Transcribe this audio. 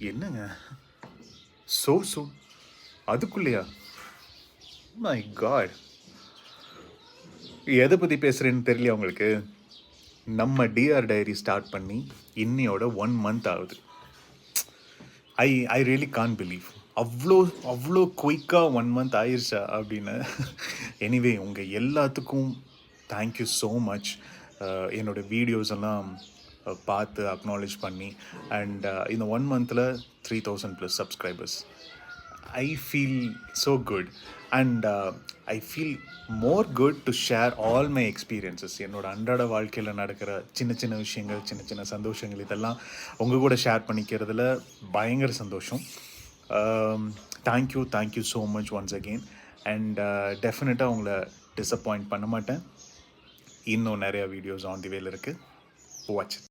என்னங்க so அதுக்குள்ளேயா? My God! எதை பற்றி பேசுகிறேன்னு தெரியலையா உங்களுக்கு? நம்ம டிஆர் டைரி ஸ்டார்ட் பண்ணி இன்னையோட 1 month ஆகுது. ஐ ஐ ரியலி கான் பிலீவ். அவ்வளோ அவ்வளோ குயிக்காக 1 month ஆயிடுச்சா அப்படின்னு. எனிவே உங்கள் எல்லாத்துக்கும் தேங்க்யூ ஸோ மச். என்னோடய வீடியோஸ் எல்லாம் பார்த்து அக்னாலேஜ் பண்ணி அண்ட் இந்த 1 monthல 3000+ subscribers. I feel so good and I feel more good to share all my experiences. என்னோட அன்றாட வாழ்க்கையில் நடக்கிற சின்ன சின்ன விஷயங்கள், சின்ன சின்ன சந்தோஷங்கள் இதெல்லாம் உங்கள் கூட ஷேர் பண்ணிக்கிறதுல பயங்கர சந்தோஷம். Thank you so much once again and டெஃபினட்டாக உங்களை டிஸப்பாயிண்ட் பண்ண மாட்டேன். இன்னும் நிறையா வீடியோஸ் ஆன் தி வேல இருக்குது. வாட்ச்.